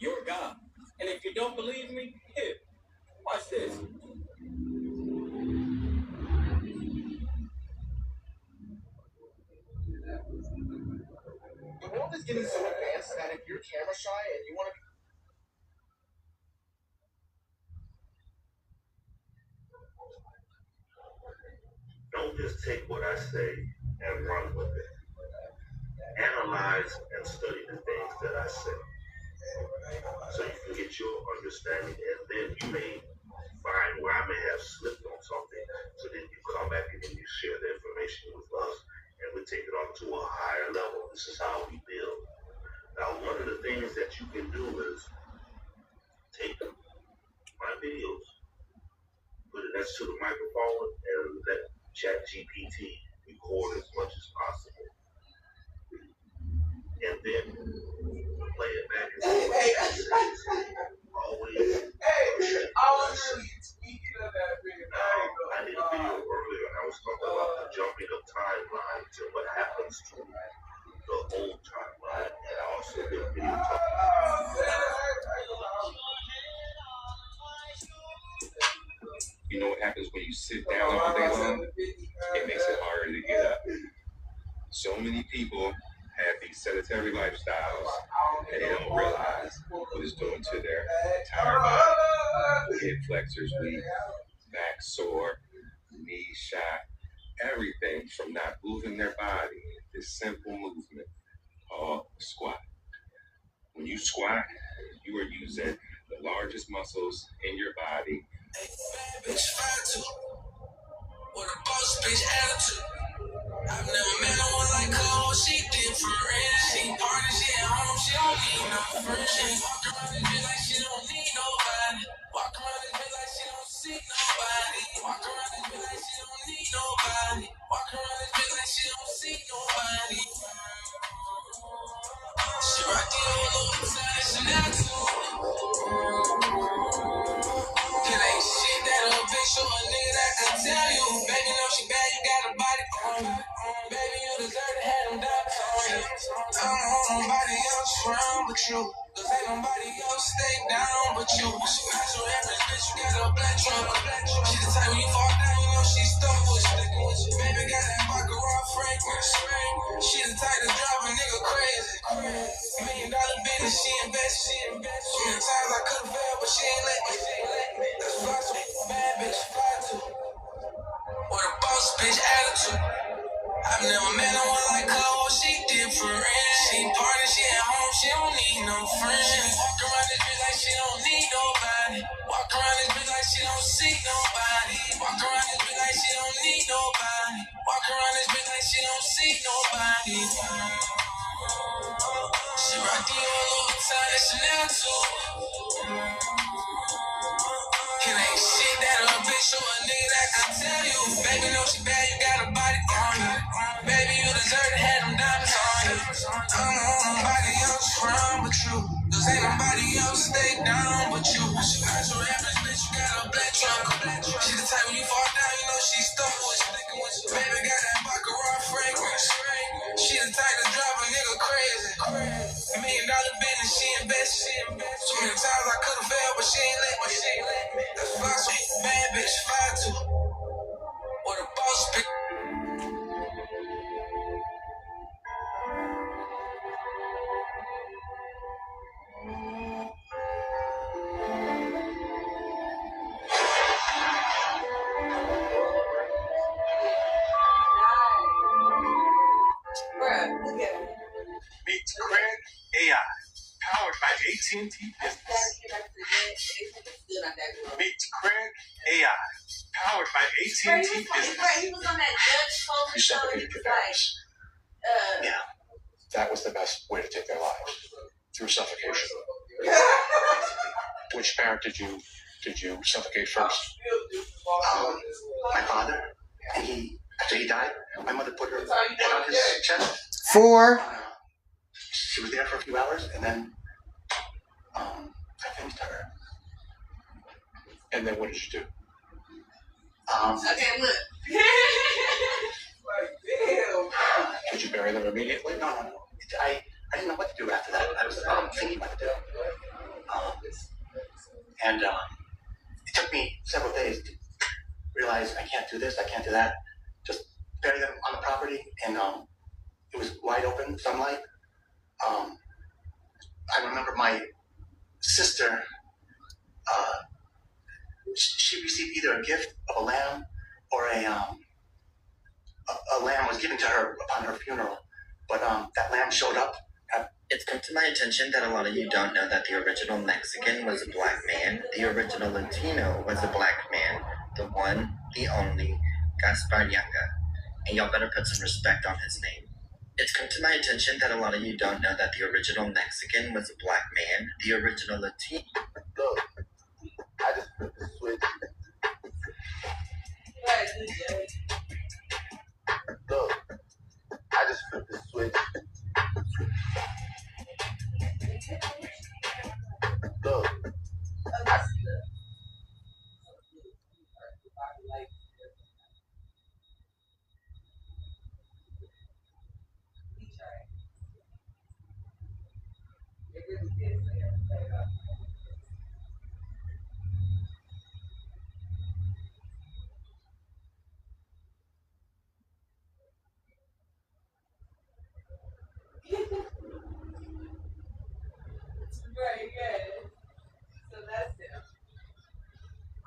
You're God. And if you don't believe me, here, watch this. The world is getting so advanced that if you're camera shy and you want to don't just take what I say and run with it. Analyze and study the things that I say so you can get your understanding, and then you may find where I may have slipped on something, so then you come back and then you share the information with us and we take it on to a higher level. This is how we build. Now, one of the things that you can do is take my videos, put it next to the microphone, and let ChatGPT record as much as possible. And then play it back and see what it says. Always. I was really tweaking on that video. I did a video earlier and I was talking about the jumping of timelines and what happens to the old timeline. And I also did a video talking You know what happens when you sit down all day long? It makes it harder to get up. So many people have these sedentary lifestyles and they don't realize what it's doing to their entire body. Hip flexors weak, back sore, knees shot, everything from not moving their body. This simple movement called squat. When you squat, you are using the largest muscles in your body. Hey, bad bitch, fire too. With a boss bitch attitude. I've never met no one like her, what she did for real. She party, she at home, she don't need no friends. She walk around this bitch like she don't need nobody. Walk around this bitch like she don't see nobody. Walk around this bitch like she don't need nobody. Walk around this bitch like she don't see nobody. She rock the old Louis Vuitton, Chanel too. It ain't shit that a bitch show a nigga that can tell you. Baby, know she bad, you got a body on you. Baby, you deserve to have them diamonds on you. I don't want nobody else around but you. Cause ain't nobody else stay down but you. She got your average bitch, you got a black trunk. She the type when you fall down, you know she stuck with you. Baby got that Baccarat fragrance. She the type to drive a nigga crazy. $1 million business, she invest. So many times I could've failed, but she ain't let me. That's why so bad bitch fly too. With a boss bitch attitude. I've never met no one like her, what she did for real. She party, she at home, she don't need no friends. She walk around this bitch like she don't need nobody. Walk around this bitch like she don't see nobody. Walk around this bitch like she don't need nobody. Walk around this bitch like she don't see nobody. She rock the old Louis Vuitton, Chanel too. It ain't shit that a bitch show a nigga that can tell you. Baby, know she bad, you got a body on you. Baby, you deserve to have them diamonds on you. I don't want nobody else around but you. Cause ain't nobody else stay down but you. She got your average bitch, you got a black trunk. She the type when you fall down, you know she stuck with you. Baby got that Baccarat fragrance. She the type to drive a nigga crazy. $1 million business, she invest. So many times I could've failed, but she ain't let me. That's why so bad bitch fly too. Or the boss bitch. Meet Craig AI, powered by AT&T Business. Meet Craig AI, powered by AT&T Business. He was on that Judge Coleman You show. suffocated He your was like, parents. Yeah, that was the best way to take their lives, through suffocation. Which parent did you suffocate first? My father, and after he died, my mother put her head on his chest. She was there for a few hours, and then I finished her. And then what did you do? okay, look. Did you bury them immediately? No. I didn't know what to do after that. I was thinking what to do. do this, I can't do that. Just bury them on the property, and it was wide open sunlight. I remember my sister, she received either a gift of a lamb or a lamb was given to her upon her funeral, but that lamb showed up. It's come to my attention that a lot of you don't know that the original Mexican was a black man, the original Latino was a black man, the one, the only, Gaspar Yanga. And y'all better put some respect on his name. It's come to my attention that a lot of you don't know that the original Mexican was a black man, the original Latino. Look, I just flipped the switch. Look, I just flipped the switch. Look, Right, yeah. So that's him.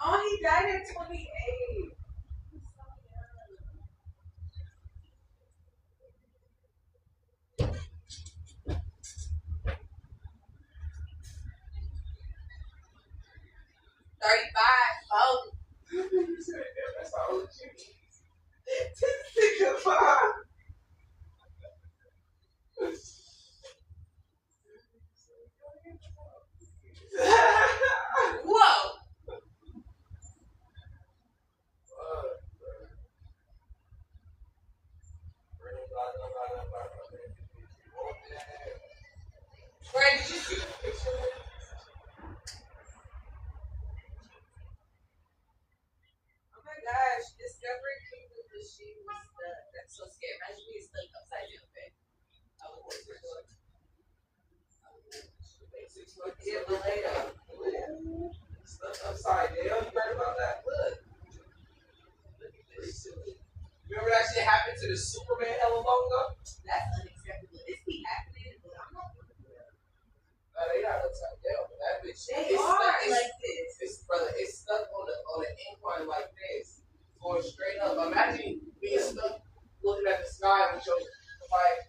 Oh, he died at 28. That's all you need. Just Whoa! Greg, did you see the picture? Oh my gosh, Discovery Kingdom machine was stuck. That's so scary. Imagine being stuck upside down, babe. I would wait for it. Yeah, but later. Stuck upside down. You heard about that? Look. Look at this. Remember that shit happened to the Superman hella long ago? That's unacceptable. This be happening, but I'm not gonna do that. No, they not upside down, but that bitch. They are like this. It's brother, it's stuck on an incline like this. Going straight up. Imagine being stuck looking at the sky with your like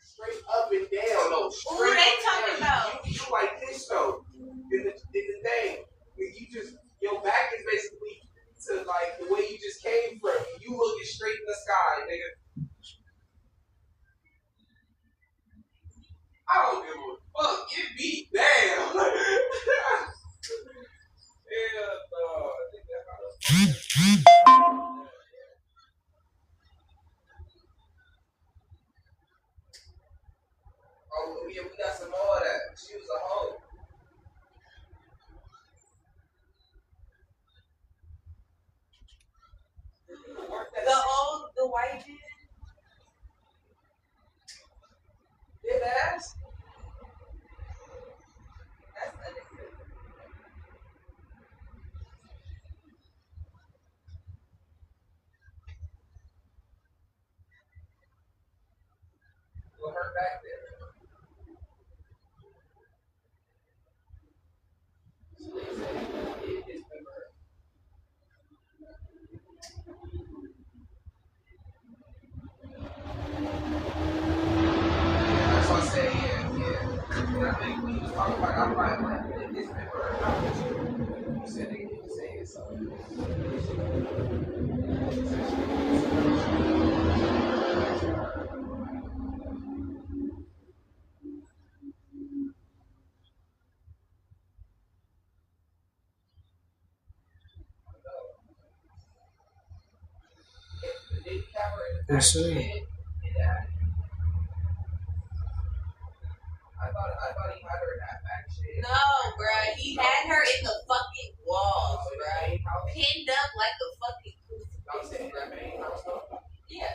straight up and down. No, straight Who they up talking down. about? You like this though. In the thing. You just your back is basically to like the way you just came from. You looking straight in the sky, nigga. I don't give a fuck. Get beat down. Yeah, no. I think that's oh yeah, we got some more of that. She was a hoe. The white dude. Did ass? That's unacceptable. Well, her back there. That's what I say, yeah. And I think when you talk about it, I'm like, it's been burned out. You said they didn't say it, so. Yes, sir. I thought he had her in that back shit. No, bruh. He had her in the fucking walls, bruh. Pinned up like a fucking crucifix. Yeah.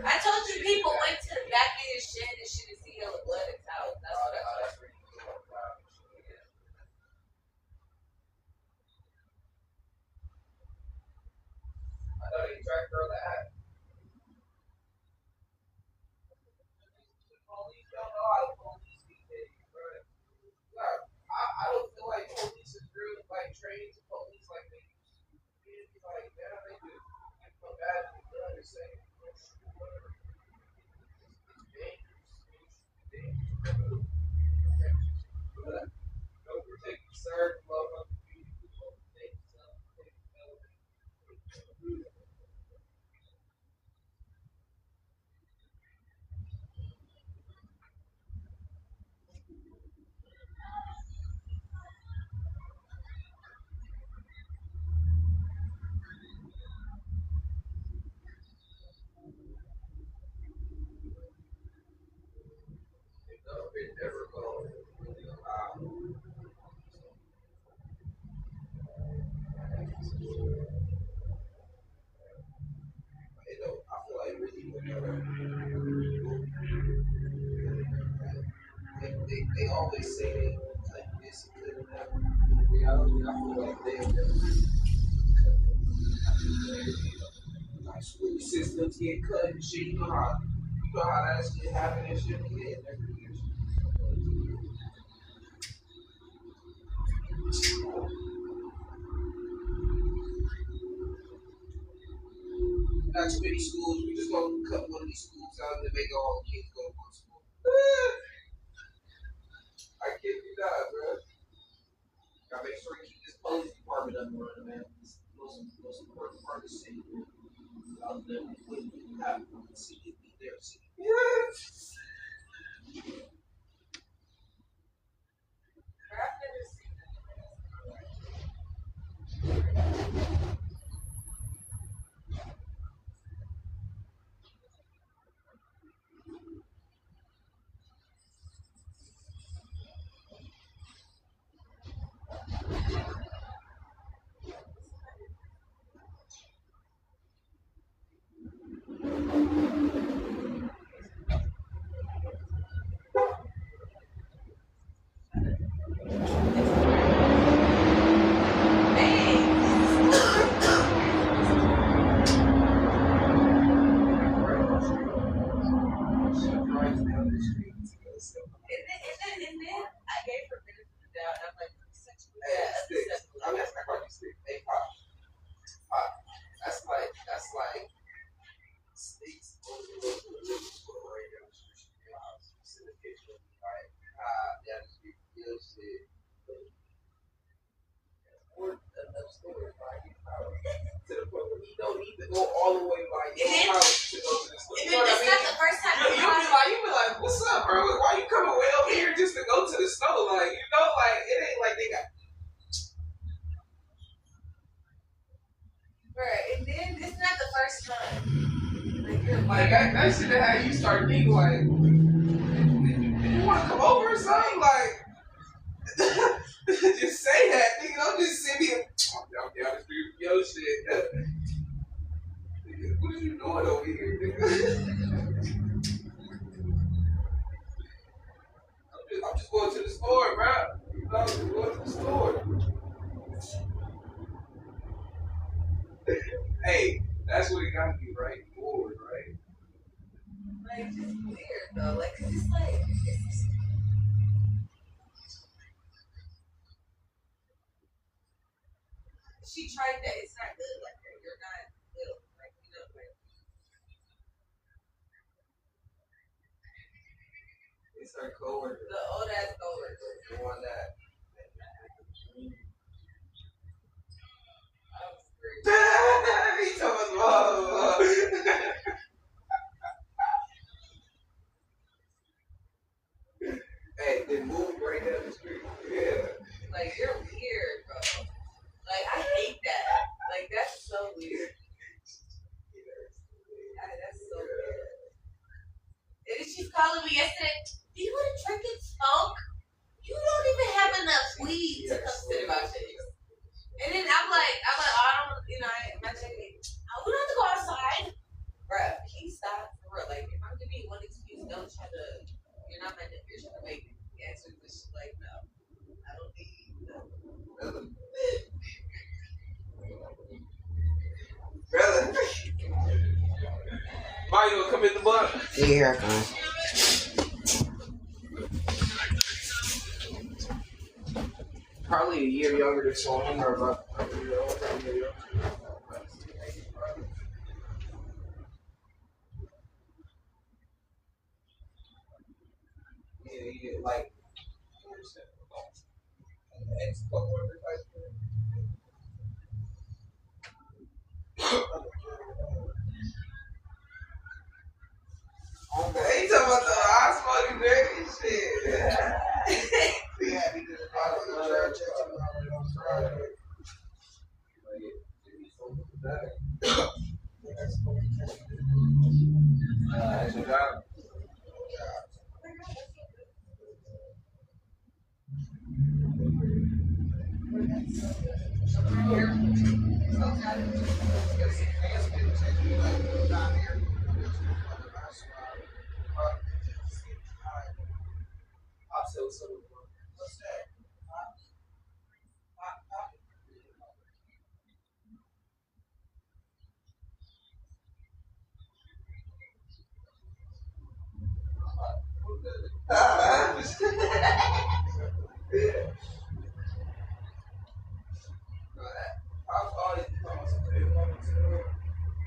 I told you people went to the back of his shed and shit and see hella blood in his house. That's what I told you. That's. they always say they cut this and cut that. In reality, I feel like they never like school systems get cut and shit. You know how that shit happen and shit. Yeah, every year. Not too many schools. We just gonna cut one of these schools out and then make all the kids go to one school. I kid you not, bro. Gotta make sure you keep this police department up and running, man. It's the most important part of the city. Without them, we wouldn't even have the city be their city. Like that shit that had you start thinking like, you want to come over or something? Like, just say that, nigga. Don't just send me down the street with your shit. What are you doing over here, nigga? I'm just going to the store, bro. I'm just going to the store. Hey, that's what it gotta be, right? Bored, right? Like, just weird though. Like, it's like, she tried that. It's not good. Like, you're not good. Like, you know, like. It's her coworker. The old ass coworker. The one that. He told us all. Hey, they moved right down the street. Yeah. Like, you're weird, bro. Like, I hate that. Like, that's so weird. That's so weird. And then she's calling me yesterday. Do you want to drink and smoke? You don't even have enough weed to come sit in my face. And then I'm like, I don't, you know, I'm not checking. We don't have to go outside. Bruh, he stopped for real. Like, if I'm giving you one excuse, don't try to, you're not meant to, you're trying to make answers this shit. Like, no, I don't need no. Brother. Mario, come in the butt. Yeah, here I come. Probably a year younger than Sloan, or about a year older. Yeah, like, ex-coworker type thing. They talking about the hospital dirty shit. Yeah, he did a drug check on Friday. That's your job. What's that?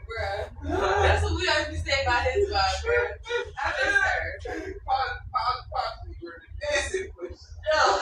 Bruh. That's what we always be saying about his vibe, bruh. I miss her. No.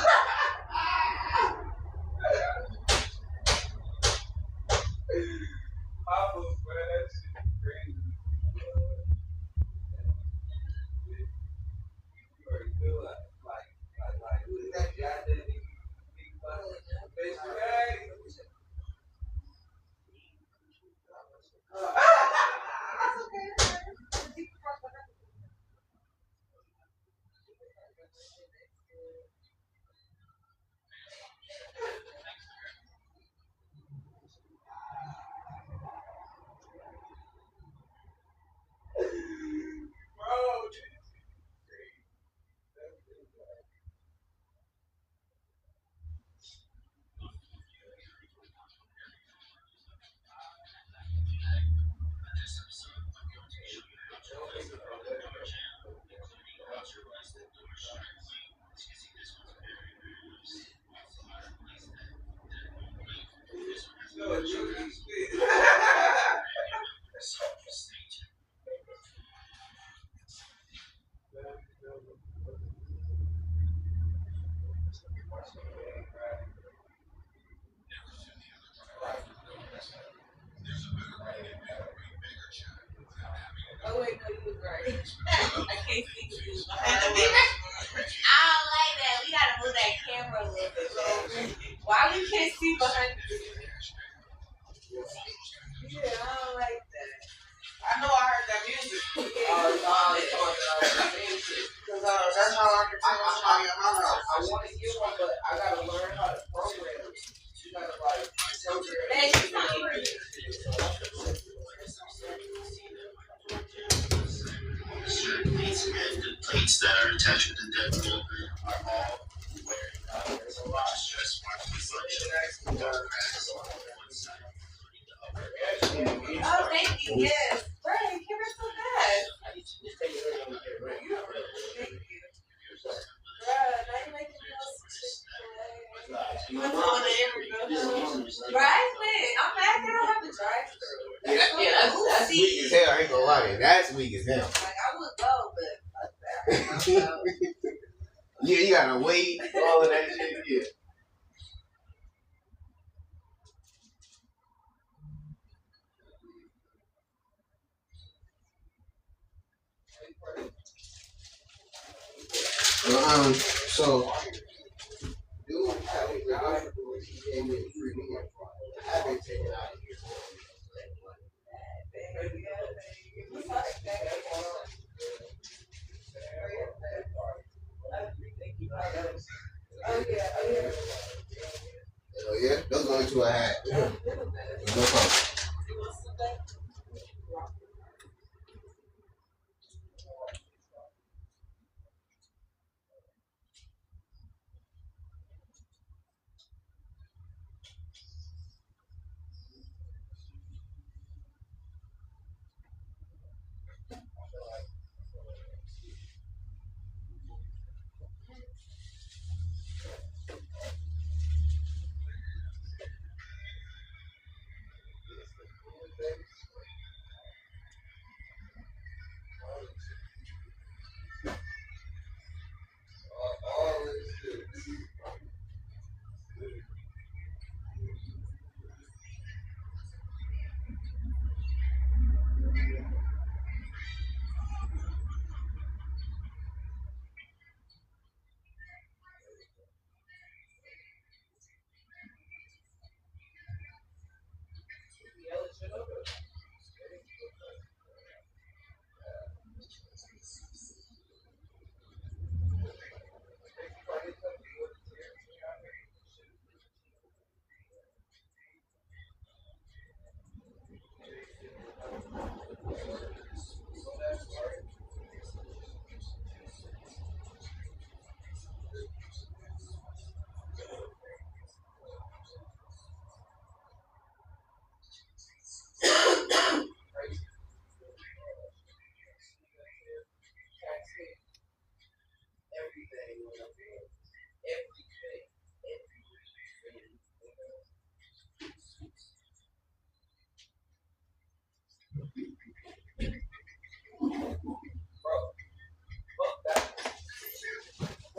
Oh wait, no, you was right. I can't see you behind the mirror. I don't like that. We gotta move that camera a little bit. Why we can't see behind the mirror? Yeah, I don't like that. I know I heard that music. Because that's how I can tell I want to get one, but I gotta learn how to program it. You gotta like program it. Hey, she's not even. And the plates that are attached with the Deadpool are all wearing there's a lot of stress marks on the side, including the upper. Oh, thank you. Yes. Right, give her so bad. Thank you. Bruh, now you making me right? I'm mad they don't have the drive-thru. Yeah, that's weak as hell. I ain't gonna lie to you. That's weak as hell. Like, I would go, but fuck that. Yeah, you gotta wait, all of that shit. Yeah. So, dude, he gave me a free meal. I've been taking out of here. Oh yeah, those are the only two I had. No problem.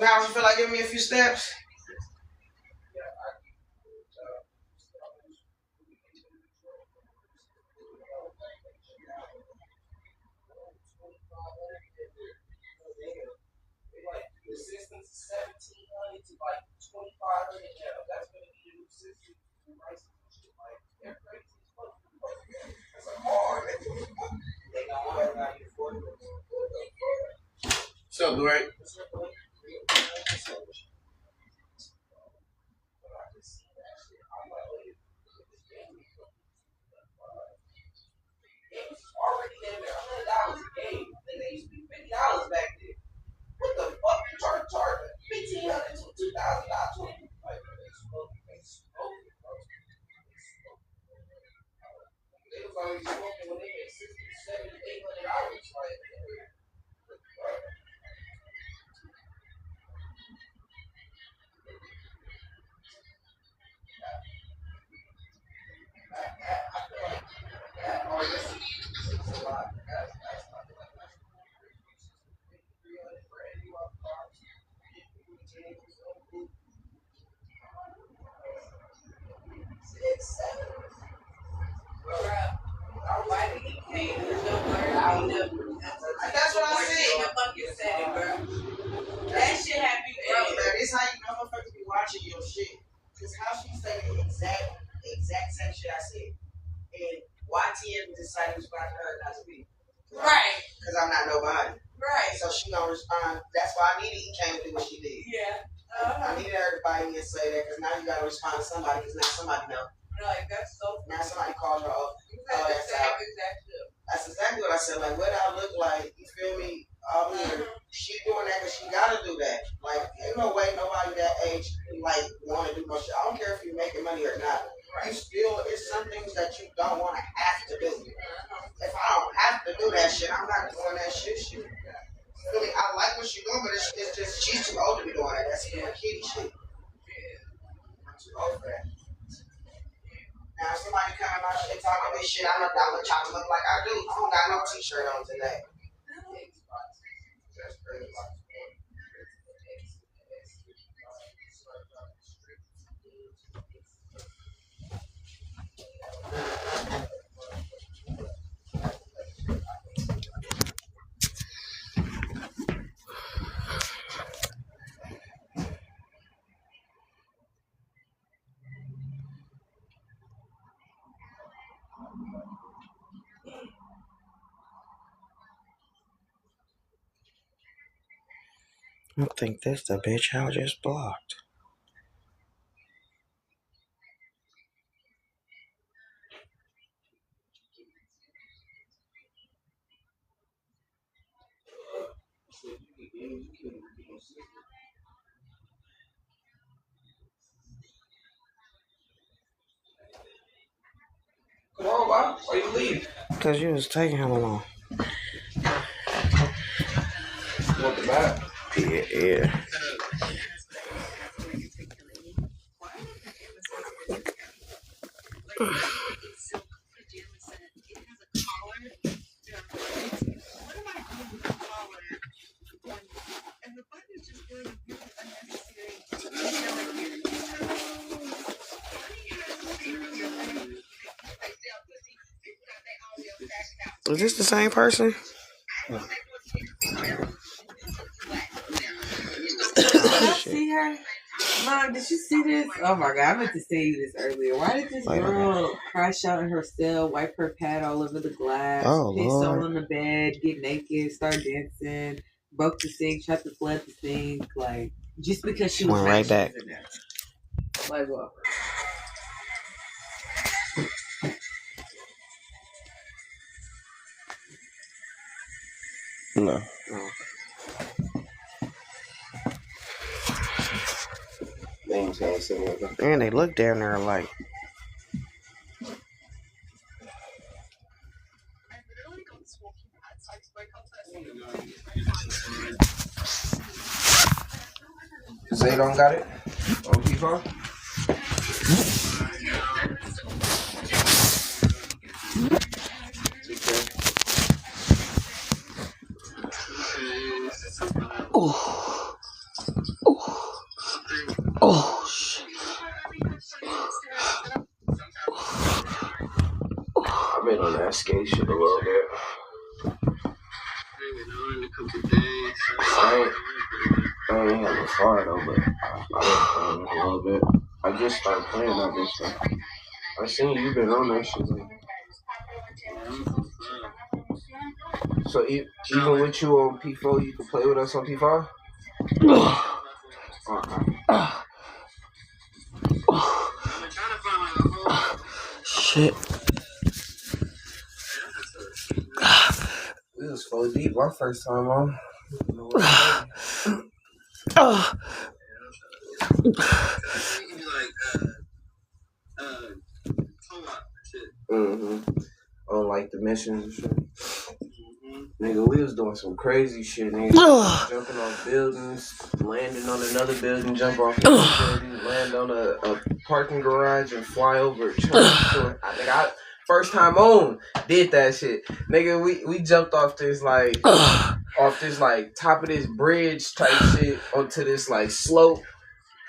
Now, you feel like giving me a few steps? The system's 1,700 to like 2,500. That's gonna be the new system. They're crazy. That's a hard. They got one right here for you. What's up, Dwight? It was already in there. $100 a game. They used to be $50 back then. What the fuck you charge? $1,500 to $2,000. They was already smoking when they made $600, $700, $800. That's what I said. That shit had me broke. It's how you know motherfuckers be watching your shit. Cause how she said the exact same shit I said. And YTN decided to respond to her not to me. Right. Cause I'm not nobody. Right. So she gonna respond. That's why I needed he came to do what she did. Yeah. I needed her to bite me and say that, cause now you gotta respond to somebody, cause now somebody know. Like, that's so. Now somebody called her up. That's exactly what I said. Like, what do I look like? You feel me? She doing that because she gotta do that. Like, ain't no way nobody that age like want to do no shit. I don't care if you're making money or not. You still, it's some things that you don't want to have to do. If I don't have to do that shit, I'm not doing that shit. I mean, I like what she's doing, but it's just she's too old to be doing that. That's kiddie shit. I'm too old for that. Now, if somebody coming out and talking this shit, I'm gonna try to look like I do. I don't got no t-shirt on today. That's crazy. I think that's the bitch I just blocked. Come on, why you leave? Because you was taking him along. You want the back? Yeah. Is this the same person? Did I see her? Mom, did you see this? Oh my god, I meant to say this earlier. Why did this girl crash out in her cell, wipe her pad all over the glass, piss all on the bed, get naked, start dancing, broke the sink, tried to flood the sink, like just because she went right back. Like what? No. And they look down there like. Zay don't got it? OP4? Oh. Oh, shit. I've been on that skate shit a little bit. I ain't having far though, but I've been playing a little bit. I just started playing that bitch though. I seen you been on that shit. Like. So even with you on P4, you can play with us on P5? Shit. This was 4 deep my first time on. On like the missions and shit. Nigga, we was doing some crazy shit, nigga. Jumping off buildings, landing on another building, jump off another building, land on a parking garage and fly over a church. I first time on, did that shit. Nigga, we jumped off this like top of this bridge type shit onto this like slope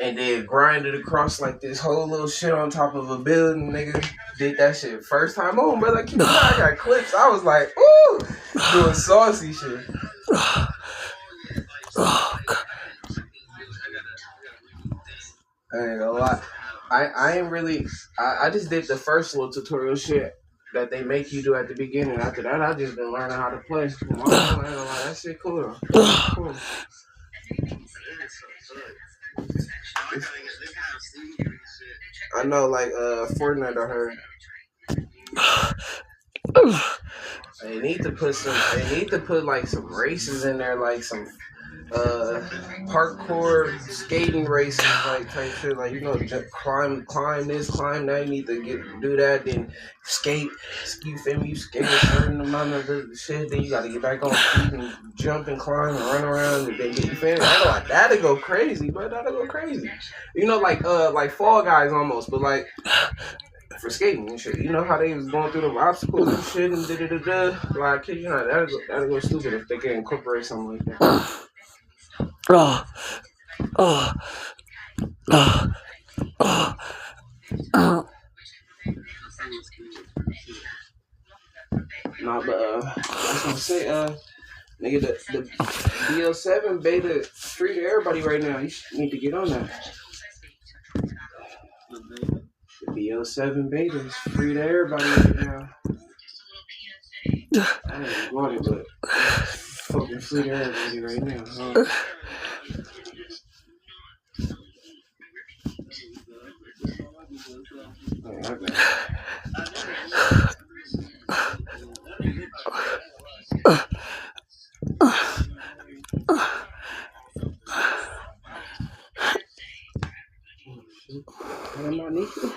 and then grinded across like this whole little shit on top of a building, nigga. Did that shit first time on, brother. I got clips. I was like, ooh, doing saucy shit. I ain't gonna lie. I ain't really. I just did the first little tutorial shit that they make you do at the beginning. After that, I just been learning how to play. That shit cool. Cool. I know, like Fortnite. I heard. They need to put like some races in there, like some parkour skating races, like type shit. Like, you know, just climb this, climb that. You need to do that, then skate. You feel me? You skate a certain amount of the shit, then you gotta get back on feet and jump and climb and run around and then get you feel me? I know, like that'll go crazy, bro. That'll go crazy. You know, like Fall Guys almost, but like for skating and shit. You know how they was going through them obstacles and shit and da-da-da-da. Like, you know, that'll go stupid if they can incorporate something like that. Nah, but I was gonna say, nigga, the BL7 beta free to everybody right now. You need to get on that. The BL7 beta is free to everybody right now. I don't even want it, but it's fucking free to everybody right now. Huh?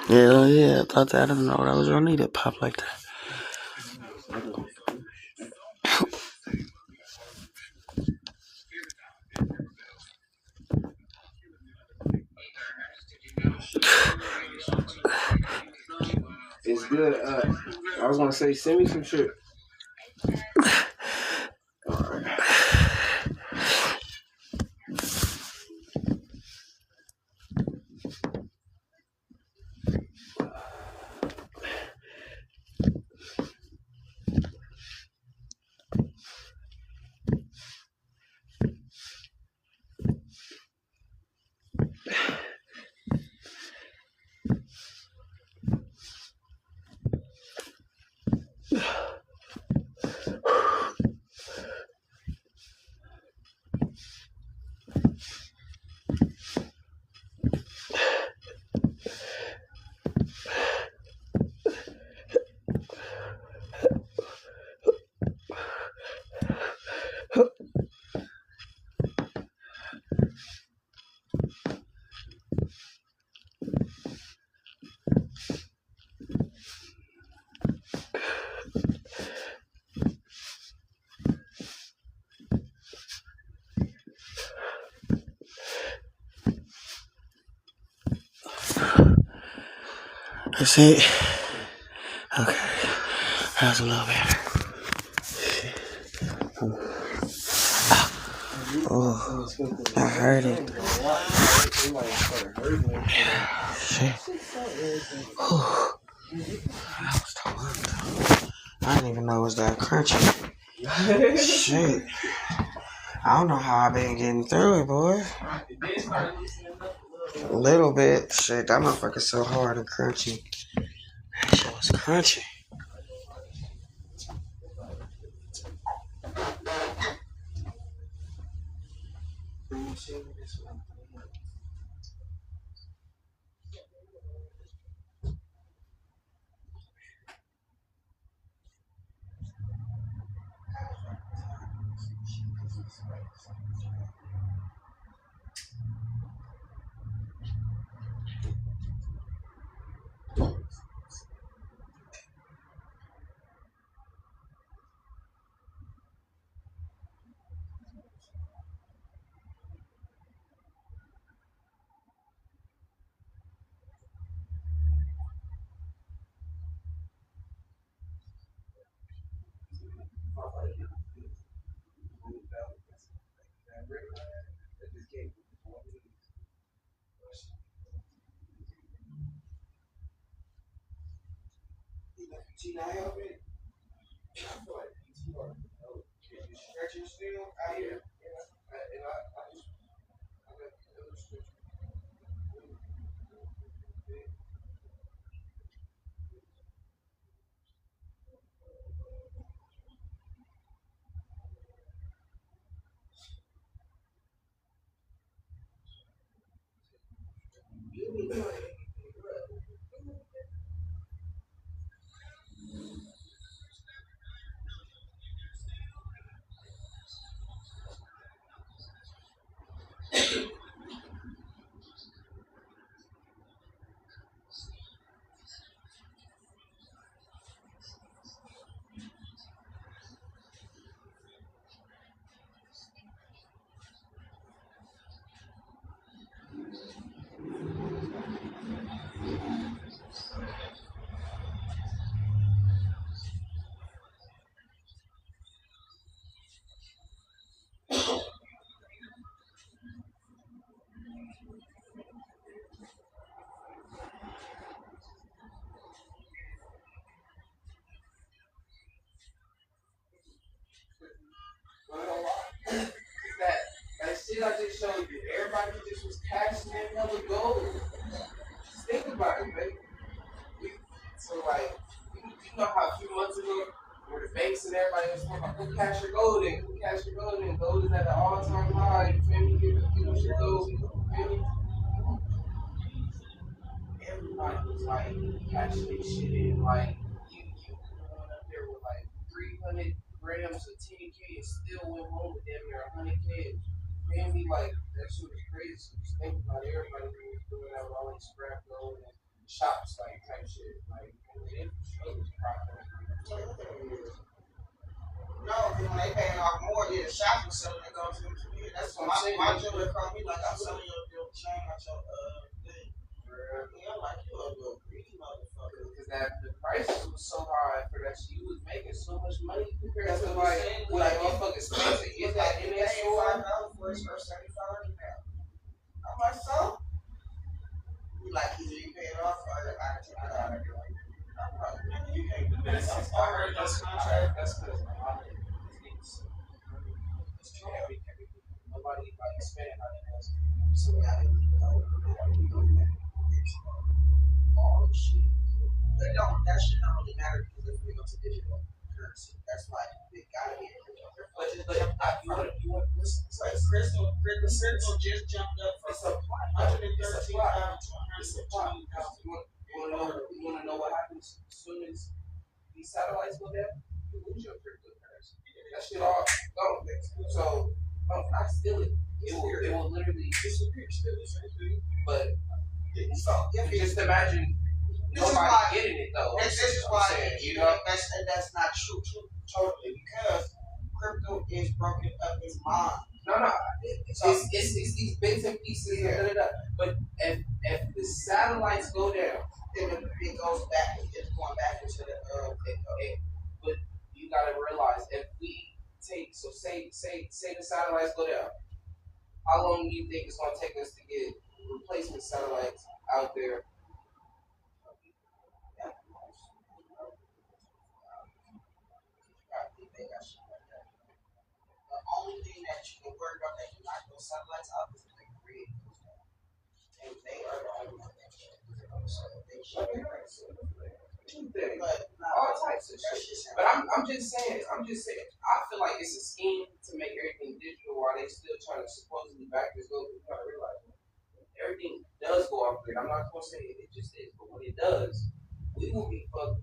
Yeah, I thought that. I didn't know that was your knee that popped like that. It's good. I was gonna say, send me some shit. Alright. That's it. Okay, that's a little better. Oh, I heard it. It like started hurting me. Shit. Shit's so irritating. I was talking. I didn't even know it was that crunchy. Shit. I don't know how I've been getting through it, boy. It did start loosening up a little bit. A little bit. Shit, that motherfucker's so hard and crunchy. That shit was crunchy. Stretching still out here. And I just that shit I just showed you, everybody just was cashing in hella gold. Just think about it, baby. So like, you know how a few months ago, where the banks and everybody was talking about, who cash your gold in? Who cash your gold in? Gold is at an all-time high. You feel me? Give us your gold. You feel me? Everybody was like cashing this shit in. Like, you going up there with like 300 grams of 10K and still went home with damn near 100K. Man, be like, that shit was crazy. So just think about everybody who was doing that with all these scrap gold and shops, like, type shit. Like, it was profit. No, because when they paying off more, yeah, the shops was selling it goes to the community. That's what my jeweler called me, like, I'm selling your chain out your thing. Yeah, I'm like, you a little greedy motherfucker. Because the prices was so high for that shit. You was making so much money compared to like motherfuckers spend to get that in that store. $5 for his first 75 now. I'm like, so? You like, either you pay it off or I take it out of your life. I'm like, man, you can't do that. I heard that's contract. That's because nobody like spending how they was. So now they know all the shit. They don't. That shit don't really matter because if we go to digital currency, that's why they gotta be crypto. But you want listen. It's like crystal just jumped up from 113,000 to 120,000. You want to know what happens as soon as these satellites go down? You lose your cryptocurrency. That shit all gone. So I steal it. It will literally disappear. But so just imagine nobody getting it though. This is why that's not true totally because crypto is broken up in mind. No. It's these bits and pieces. Yeah. But if the satellites go down, then it goes back. It's going back into the But you gotta realize if we take say the satellites go down, how long do you think it's gonna take us to get satellites out there. The only thing that you can worry about that you knock those satellites out is they create those things. And they are the only ones that can do it. So they should be but all types of shit. But I'm just saying, I feel like it's a scheme to make everything digital while they still trying to supposedly back this go. You gotta realize everything does go off grid. I'm not gonna say it just is, but when it does, we will be fucked.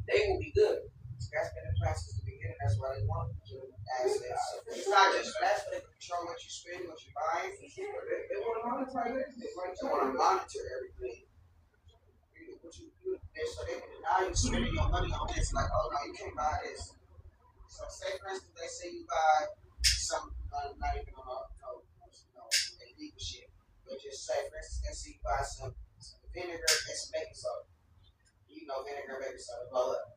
They will be good. That's been in place since the beginning. That's why they want to assets. It's not just that, but they control what you spend, what you buy. They want to monitor everything. They want to monitor everything. So they can deny you spending your money on this. Like, oh no, you can't buy this. So say for instance, they say you buy some, not even on illegal shit, but just say for instance, they say you buy some vinegar and some baking soda. You know, vinegar, baking soda, blow up.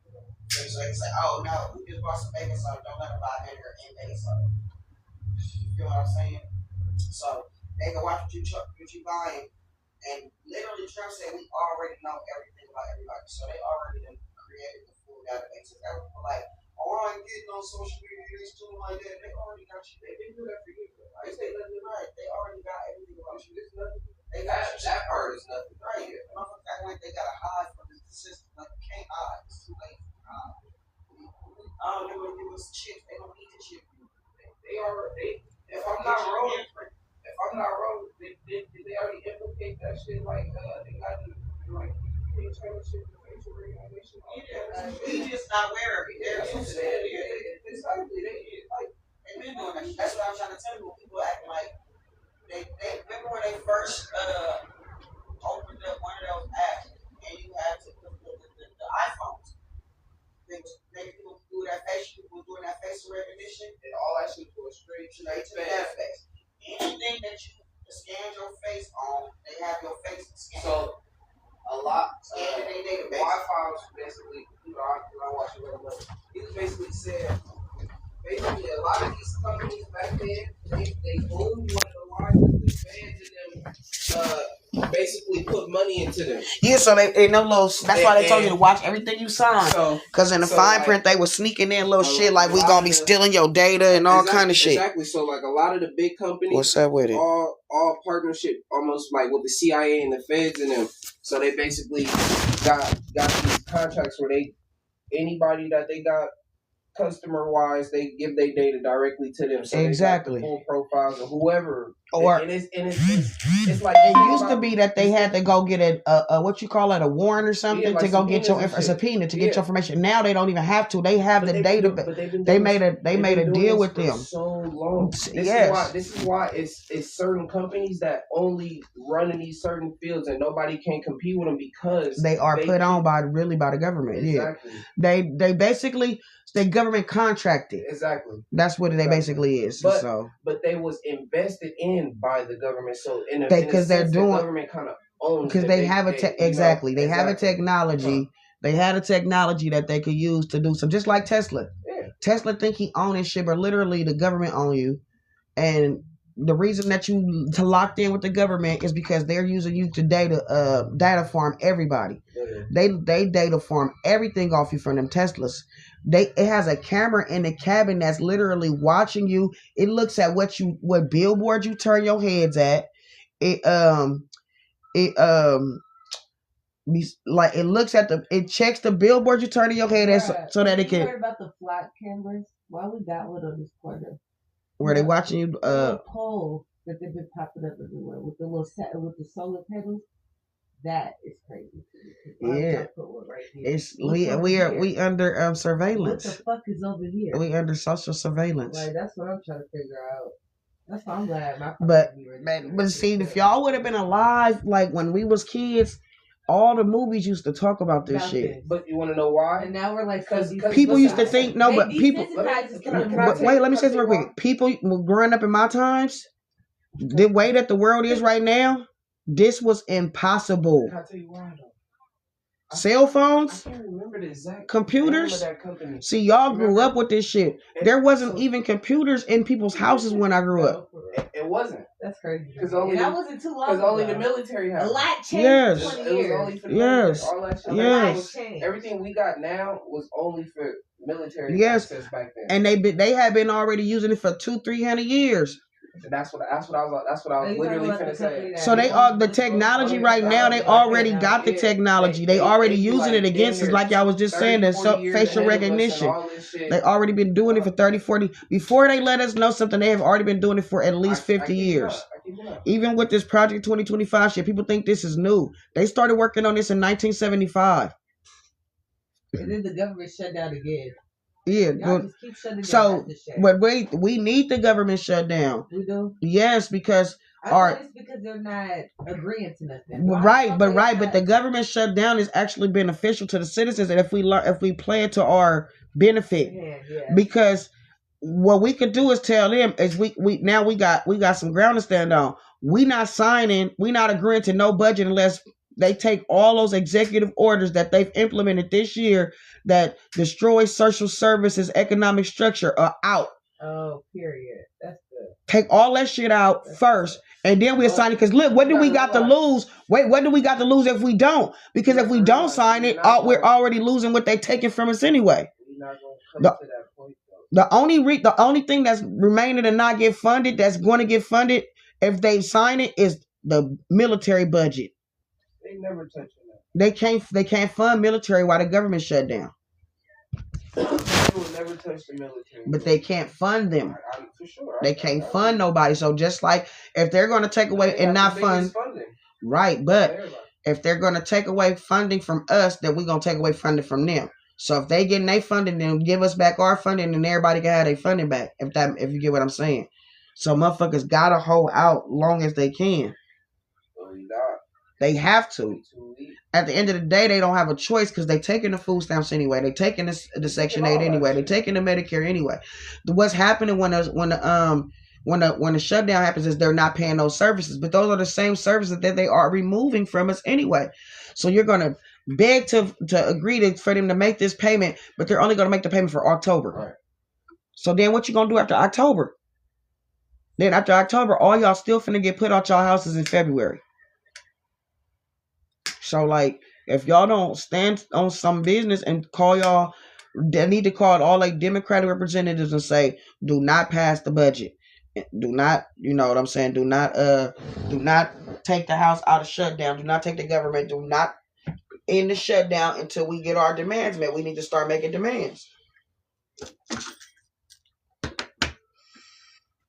So they say, oh no, we just bought some baking soda. Don't let them buy vinegar and baking soda. You feel what I'm saying? So they can watch what you buying, and literally Trump said we already know everything about everybody. So they already created the full database. Everyone like, oh, I'm getting on social media, this doing like that. They already got you. They didn't do that for you. Like, they nothing right. They already got everything about you. There's nothing. They got that part is nothing right here. Motherfuckers act like they gotta hide from the system. Like, you can't hide. It's too late. They gonna give us chips. They don't eat the chip. They already. If I'm not wrong, did they already implicate that shit? Like, they got to like facial recognition. Yeah, we just not aware of it. Exactly. They've been doing that. That's what I'm trying to tell you. When people acting like they remember when they first opened up one of those apps and you had to put the iPhones. They people do that facial, people doing that facial recognition, and all that shit goes straight to the face. Anything that you scan your face on, they have your face scanned. So a lot scanned in their database. Wi-Fi was basically, I watched it really much. He was basically saying, a lot of these companies back then, they owned one of the largest fans in them. Basically put money into them. Yeah, so they no little. That's why they told you to watch everything you sign. Because in the fine print, they were sneaking in little shit like we gonna be stealing your data and all kind of shit. Exactly. So like a lot of the big companies, what's up with it? All partnership, almost like with the CIA and the feds and them. So they basically got these contracts where anybody that they got customer wise, they give their data directly to them. So exactly. They got the full profiles of whoever. Or and it's like it used to be that they had to go get a what you call it, a warrant or something to go get your a subpoena to get your information. Now they don't even have to. They have the data. They made a deal with them. So long. This is why it's certain companies that only run in these certain fields and nobody can compete with them because they are put on by the government. Exactly. Yeah. They basically the government contracted. Exactly. That's what they basically is. But they was invested in by the government, so because they're doing the government kind of owns because they have a have a technology. They had a technology that they could use to do some, just like Tesla. Yeah. Tesla think he own his shit, but literally the government own you, and the reason that you locked in with the government is because they're using you to data farm everybody. Yeah. They data farm everything off you from them Teslas. It has a camera in the cabin that's literally watching you. It looks at what billboard you turn your heads at. It looks at it checks the billboard you turn your head at so that it can. You heard about the flat cameras? Why we got one on this corner? Where they watching you? Pole that they've been popping up everywhere with the little set with the solar panels. That is crazy. Yeah, we under surveillance. What the fuck is over here? We under social surveillance. Like that's what I'm trying to figure out. That's why I'm glad. But see, if y'all would have been alive, like when we was kids, all the movies used to talk about this shit. But you want to know why? And now we're like, because people used to think but people. Wait, let me say something real quick. People growing up in my times, the way that the world is right now. This was impossible. I'll tell you why, though. Cell phones, I can't remember the exact computers. Name of that company. See, y'all grew up with this shit. There wasn't even computers in people's houses when I grew up. It wasn't. That's crazy. Because only that wasn't too long. Because only the military had a lot changed. Yes. In 20 It was years. only for the military. All that shit. Yes. Everything we got now was only for military Yes. access back then. And they had been already using it for 200-300 years. And that's what I was literally finna say. So they are the technology right now. They already got the technology. They already using it against us, like y'all was just saying. The facial recognition. They already been doing it for 30, 40. Before they let us know something, they have already been doing it for at least 50 years. Even with this Project 2025 shit, people think this is new. They started working on this in 1975. And then the government shut down again. Yeah, y'all just keep shutting so down. but wait, we need the government shut down. We do. Yes, because it's because they're not agreeing to nothing. But the government shut down is actually beneficial to the citizens, and if we play it to our benefit, because what we could do is tell them is we got some ground to stand on. We not agreeing to no budget unless they take all those executive orders that they've implemented this year that destroy social services, economic structure are out. Oh, period. That's good. Take all that shit out first, and then we'll sign it. Because look, what do we got to lose? Wait, what do we got to lose if we don't? Because if we don't sign it, we're already losing what they taking from us anyway. The only thing that's remaining to not get funded, that's going to get funded if they sign it, is the military budget. They never touch that. They can't fund military while the government shut down. They will never touch the military. But they can't fund them. For sure. They can't fund nobody. So just like if they're going to take away and not fund, right? But if they're going to take away funding from us, then we're going to take away funding from them. So if they getting their funding, then give us back our funding, and everybody can have their funding back. If you get what I'm saying. So motherfuckers gotta hold out long as they can. They have to. At the end of the day, they don't have a choice because they taking the food stamps anyway. They taking the Section 8 anyway. They taking the Medicare anyway. What's happening when the shutdown happens is they're not paying those services, but those are the same services that they are removing from us anyway. So you're gonna beg to agree for them to make this payment, but they're only gonna make the payment for October. Right. So then what you gonna do after October? Then after October, all y'all still finna get put out y'all houses in February. So, like, if y'all don't stand on some business and call y'all, they need to call all like Democratic representatives and say, do not pass the budget. Do not, you know what I'm saying? Do not take the house out of shutdown. Do not take the government. Do not end the shutdown until we get our demands met. We need to start making demands.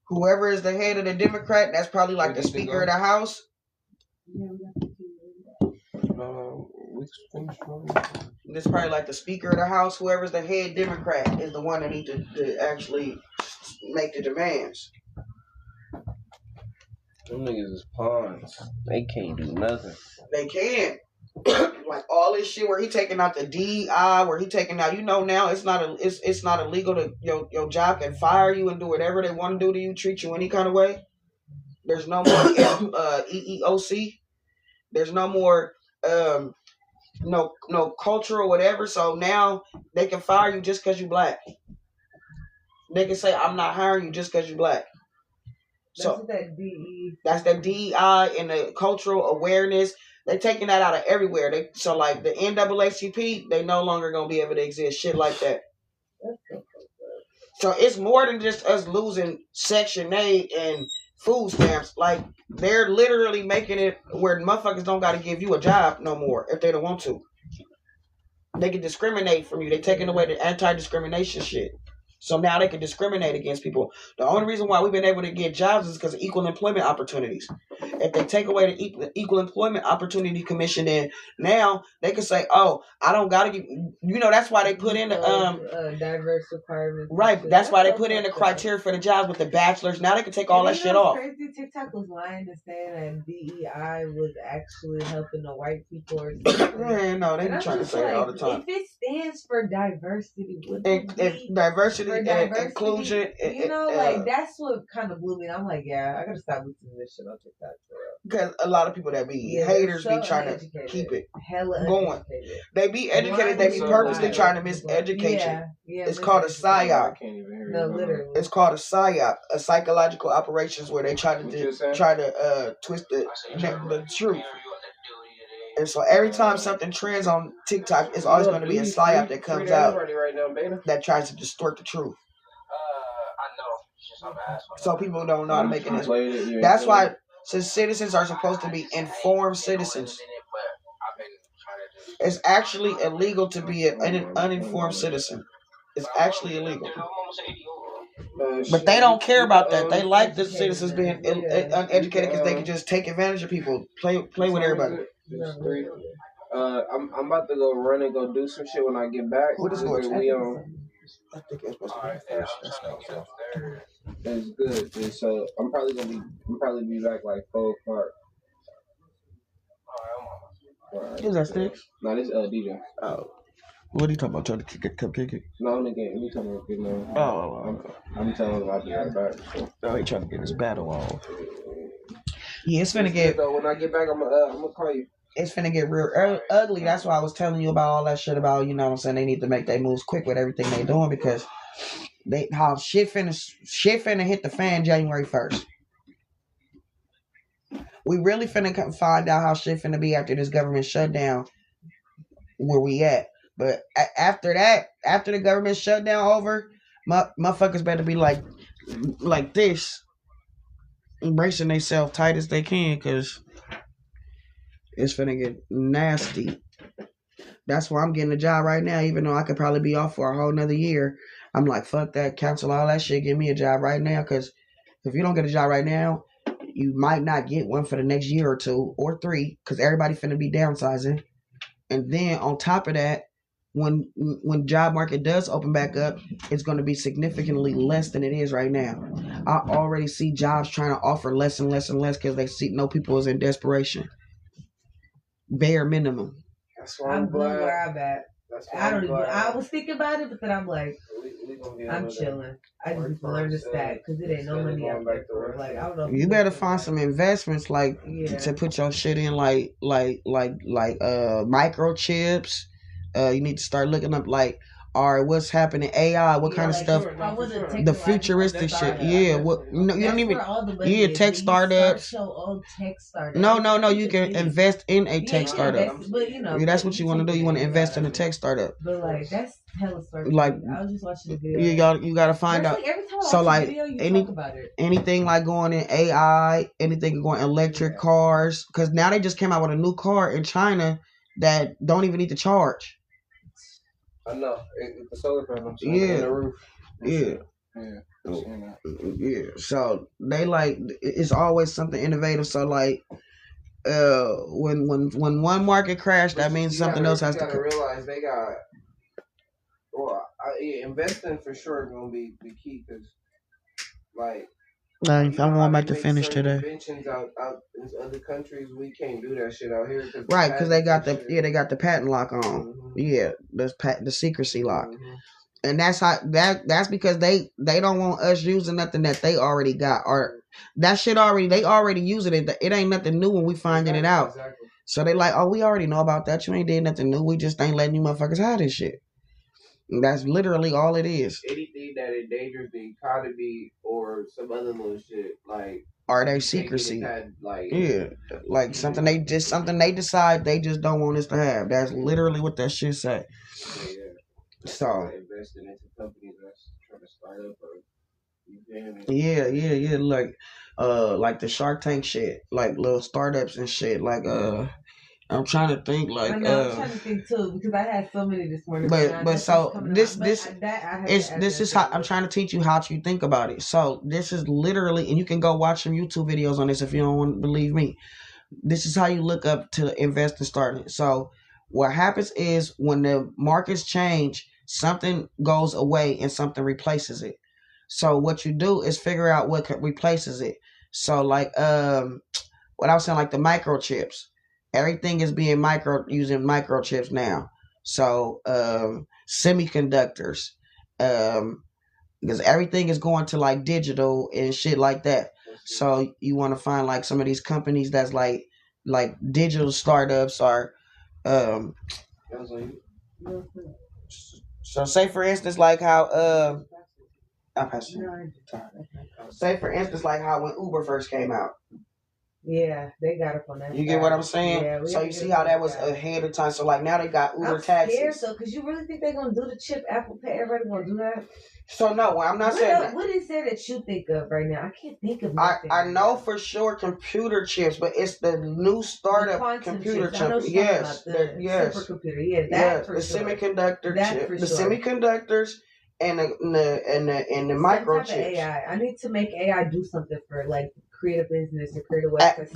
Whoever is the head of the Democrat, that's probably like the Speaker of the House. This is probably like the Speaker of the House. Whoever's the head Democrat is the one that needs to actually make the demands. Them niggas is pawns. They can't do nothing. They can. Like all this shit where he taking out the DEI, where he taking out, now it's not illegal to your job can fire you and do whatever they want to do to you, treat you any kind of way. There's no more EEOC. There's no more no culture or whatever. So now they can fire you just because you black. They can say I'm not hiring you just because you black. So that's the DEI and the cultural awareness. They're taking that out of everywhere. So like the NAACP, they no longer gonna be able to exist. Shit like that. So it's more than just us losing Section 8 and food stamps. Like they're literally making it where motherfuckers don't gotta give you a job no more if they don't want to. They can discriminate from you. They're taking away the anti-discrimination shit. So now they can discriminate against people. The only reason why we've been able to get jobs is because of equal employment opportunities. If they take away the Equal Employment Opportunity Commission, then now they can say, "Oh, I don't gotta give." That's why they put in the diverse requirements. Right. That's why they put in the criteria for the jobs with the bachelors. Now they can take all that shit off. Crazy. TikTok was lying to say that DEI was actually helping the white people or something. Man, no, they be trying to say that all the time. If it stands for diversity, if diversity diversity for and diversity, inclusion. You know, like that's what kind of blew me. I'm like, yeah, I gotta stop listening to this shit on TikTok. Because a lot of people that be haters be trying to keep it going. They be educated. They be purposely trying to miseducate you. It's called a psyop. No, literally. It's called a psyop, a psychological operations where they try to twist the truth. And so every time something trends on TikTok, it's always going to be a psyop that comes out that tries to distort the truth. So people don't know how to make it. That's why, since citizens are supposed to be informed citizens, it's actually illegal to be an uninformed citizen. It's actually illegal. But they don't care about that. They like the citizens being uneducated because they can just take advantage of people, play with everybody. I'm about to go run and go do some shit when I get back. What is going on? I think it's supposed to be first. That's good. And so I'm probably be back like 4 o'clock. Is that Sticks? No, this DJ. Oh. What are you talking about? Trying to kick it? No, in the game. We talking about getting on. Oh. I'm telling him I'll be right back. So. No, he trying to get his battle off. Yeah, it's finna get. So when I get back, I'm gonna call you. It's finna get real ugly. That's why I was telling you about all that shit about, you know what I'm saying, they need to make their moves quick with everything they doing because shit finna hit the fan January 1st. We really finna find out how shit finna be after this government shutdown where we at. But after that, after the government shutdown over, motherfuckers better be like this, embracing themselves tight as they can because it's finna get nasty. That's why I'm getting a job right now, even though I could probably be off for a whole nother year. I'm like, fuck that, cancel all that shit, give me a job right now, because if you don't get a job right now, you might not get one for the next year or 2 or 3, because everybody finna be downsizing. And then on top of that, when job market does open back up, it's going to be significantly less than it is right now. I already see jobs trying to offer less and less and less because they know people is in desperation. Bare minimum. That's why I'm glad where I'm at. I was thinking about it, but then I'm like, I'm chilling. I just need to learn to stack because it ain't no money out there for. Like, I don't know. You better find some investments to put your shit in, like microchips. You need to start looking up all right, what's happening? AI, what kind of stuff? The futuristic shit. Yeah, what? No, you don't even. Yeah, tech startups. No. You can invest in a tech startup. But that's what you want to do. You want to invest in a tech startup. But that's hella startup. Like, I was just watching the video. You gotta find out. So anything like going in AI, anything going electric cars, because now they just came out with a new car in China that don't even need to charge. I know. The solar panels on the roof. Yeah. So they it's always something innovative. So when one market crashed, that means something else has to. You gotta realize they got. Well, investing for sure is gonna be the key because, I'm going back to finish today. Inventions out in other countries, we can't do that shit out here. Right, because they got the patent lock on. Mm-hmm. Yeah, the secrecy lock, and that's because they don't want us using nothing that they already got, or that shit they already using it. It ain't nothing new when we finding it out. Exactly. So they we already know about that. You ain't did nothing new. We just ain't letting you motherfuckers have this shit. That's literally all it is. Anything that endangers the economy or some other little shit, are they secrecy? Something they decide they just don't want us to have. That's literally what that shit say. So investing into companies that's trying to start up like the Shark Tank shit, little startups and shit, I'm trying to think I'm trying to think too because I had so many this morning. But so this is how I'm trying to teach you how to think about it. So this is literally, and you can go watch some YouTube videos on this if you don't want to believe me. This is how you look up to invest and start it. So what happens is when the markets change, something goes away and something replaces it. So what you do is figure out what replaces it. So what I was saying, the microchips. Everything is being using microchips now. So semiconductors, because everything is going to like digital and shit like that. So you want to find like some of these companies that's like digital startups or so say for instance like how say for instance like how when Uber first came out. Yeah, they got up on that. You get what I'm saying? Yeah, so you see how that was ahead of time. So like now they got Uber taxis. I'm scared though, because you really think they're gonna do the chip Apple Pay? Everybody gonna do that? So no, I'm not saying that. What is there that you think of right now? I can't think of nothing. I know for sure computer chips, but it's the new startup computer chip. Yes, yes, supercomputer. Yeah, that for the sure. semiconductor That chip, for the sure. semiconductors, and the microchips. Some type of AI. I need to make AI do something for like create a business or create a website.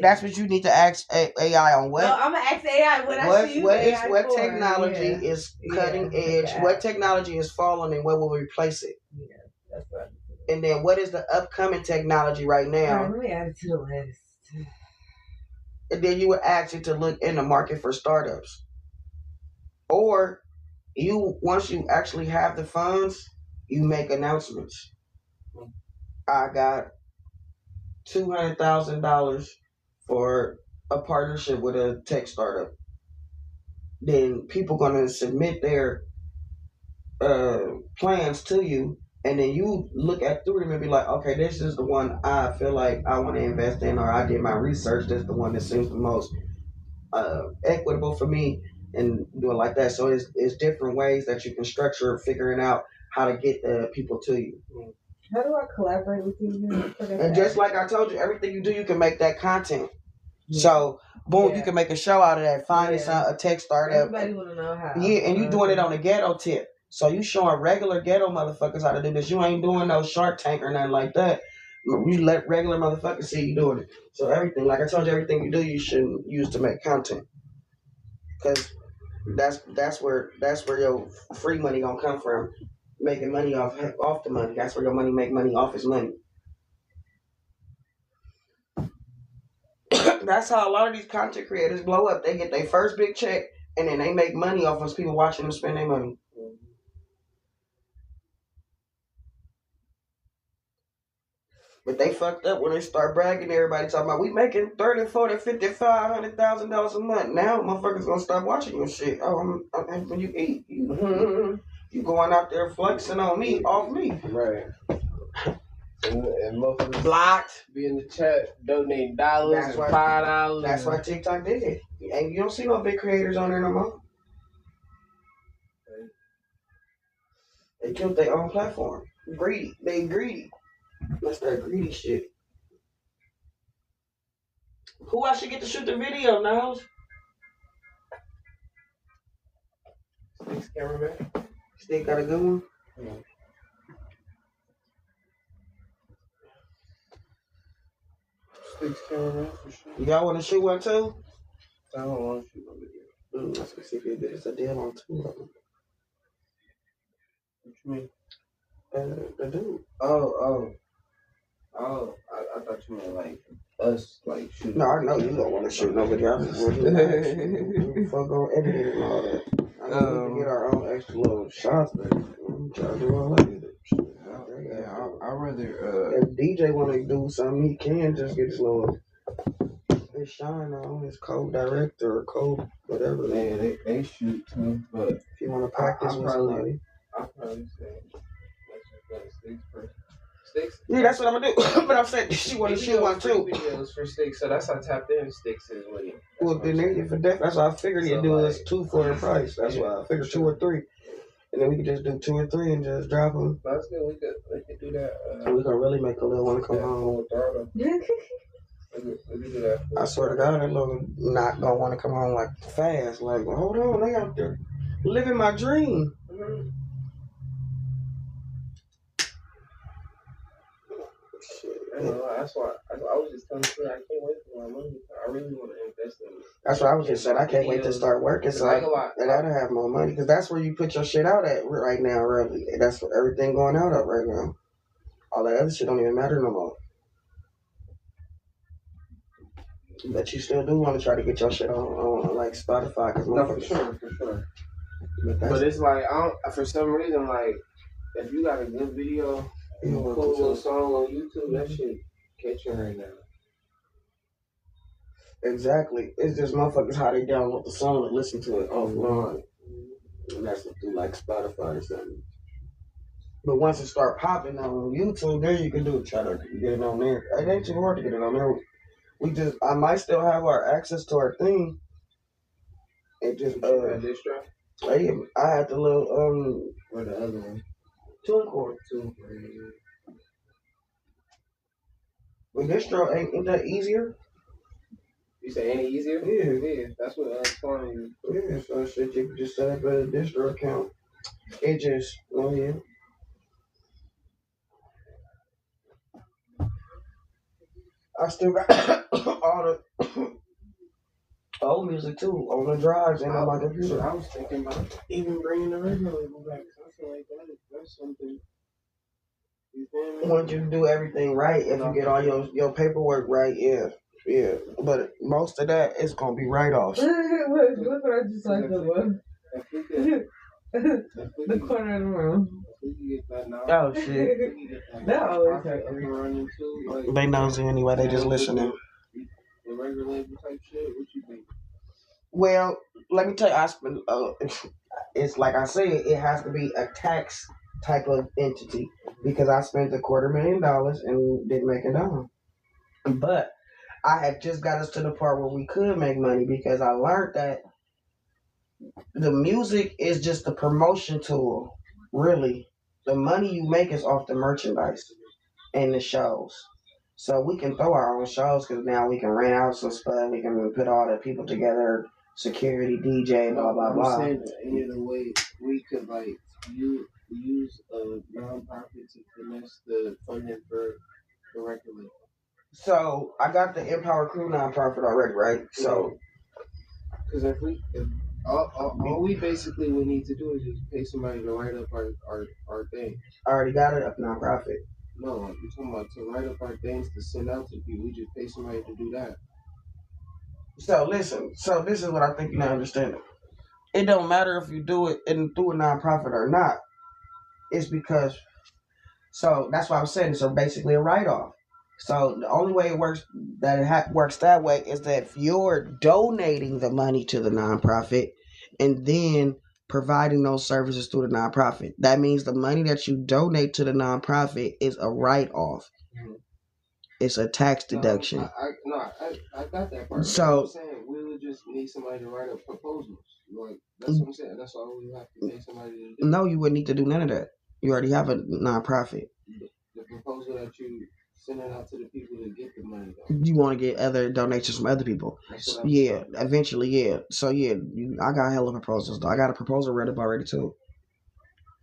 That's what you need to ask AI on. What? No, I'm gonna ask AI what technology is cutting edge? What technology is falling and what will replace it? Yeah, that's right. And then what is the upcoming technology right now? All right, let me add it to the list. And then you would ask it to look in the market for startups. Or once you actually have the funds, you make announcements. I got $200,000 for a partnership with a tech startup. Then people gonna submit their plans to you, and then you look through them and be like, okay, this is the one I feel like I want to invest in, or I did my research. This is the one that seems the most equitable for me, and do it like that. So it's different ways that you can structure figuring out how to get the people to you. How do I collaborate with you? And just like I told you, everything you do, you can make that content. Yeah. So, boom, you can make a show out of that. Find a tech startup. Everybody want to know how. Yeah, and you doing it on a ghetto tip. So you showing regular ghetto motherfuckers how to do this. You ain't doing no Shark Tank or nothing like that. You let regular motherfuckers see you doing it. So everything, like I told you, everything you do, you shouldn't use to make content. Because that's where your free money gonna come from. Making money off the money. That's where your money make money off is money. That's how a lot of these content creators blow up. They get their first big check and then they make money off of people watching them spend their money. But they fucked up when they start bragging. Everybody talking about we making $30, $40, $50, $500,000 a month. Now motherfuckers gonna start watching your shit. Oh, when you eat, you going out there flexing on me, off me. Right. And motherfuckers blocked. Be in the chat donating dollars and $5. That's why TikTok did it. And you don't see no big creators on there no more. They killed their own platform. Greedy. They greedy. That's that greedy shit. Who else should get to shoot the video, Niles? Sticks cameraman. Stick got a good one? Yeah. Sticks cameraman for sure. Y'all want to shoot one too? I don't want to shoot no video. Let's see if it's a deal on two of them. What you mean? The dude. Oh, I thought you meant like us, like shooting. No, I know you don't want to shoot no video. I just want to fuck on editing and all that. I know we can get our own extra little shots, but I'm trying to do all that. Yeah, I'd rather. If DJ want to do something, he can just get his little shine on his co-director or whatever. Yeah, they shoot too, but if you want to practice with somebody, I'll probably say let's just go to Sticks first. Sticks. Yeah, that's what I'm gonna do. But I'm saying she want to shoot one too. Videos for Sticks, so that's how I tapped in Sticks is with him. Well, then they for that. That's why I figured he'd do is 2 for the price. That's why I figured 2 or 3, and then we could just do 2 or 3 and just drop them. That's good. We could do that. And we can really make a little one come home. I swear to God, that little not gonna want to come home like fast. Like, well, hold on, they out there living my dream. Mm-hmm. I know, that's why I was just telling you I can't wait for my money. I really want to invest in it. That's what I was just saying. I can't wait to start working so I gotta have more money because that's where you put your shit out at right now. Really, that's where everything going out at right now. All that other shit don't even matter no more. But you still do want to try to get your shit on like Spotify, cause no, for sure. But it's like I don't. For some reason, like If you got a good video, you know, cool little song on YouTube, that shit catching right now. Exactly. It's just motherfuckers how they download the song and listen to it offline. And that's through like Spotify or something. But once it start popping on YouTube, then you can do it. Try to get it on there. It ain't too hard to get it on there. I might still have our access to our thing. It just I had the little or the other one. TuneCore. But distro ain't that easier? You say any easier? Yeah. That's what I was telling you. Yeah, so shit, you can just set up a distro account. It just, oh yeah. I still got all the old music too on the drives and on my computer. I was thinking about even bringing the regular label back. I feel like that's something. You feel me? Once you do everything right, if you get all your paperwork right, yeah. But most of that is gonna be write-offs. Look what I just like the one. The corner of the room. Oh shit. That always happens. They nosy anyway, they just listening. The regular label type shit, what you think? Well, let me tell you, it's like I said, it has to be a tax type of entity because I spent $250,000 and didn't make a dime. But I had just got us to the part where we could make money because I learned that the music is just a promotion tool, really. The money you make is off the merchandise and the shows. So we can throw our own shows because now we can rent out some stuff. We can put all the people together, security, DJ, blah, blah, blah. I'm saying any other way we could like use a nonprofit to finesse the funding for the record label. So I got the Empower Crew nonprofit already, right? So because if all we basically would need to do is just pay somebody to write up our thing. I already got it, a nonprofit. No, you're talking about to write up our things to send out to people. We just pay somebody to do that. So listen, this is what I think you're not understanding. It don't matter if you do it through a nonprofit or not. It's because, so that's why I'm saying it's basically a write-off. So the only way it works works that way is that if you're donating the money to the nonprofit and then providing those services through the nonprofit, that means the money that you donate to the nonprofit is a write-off. Mm-hmm. It's a tax deduction. I got that part. So I'm saying we would just need somebody to write up proposals. Like that's what I'm saying. That's all we have to pay somebody to do. No, you wouldn't need to do none of that. You already have a nonprofit. The proposal that you send it out to the people to get the money though. You want to get other donations from other people. Yeah, eventually, yeah. So yeah, I got hella proposals though. I got a proposal read up already too.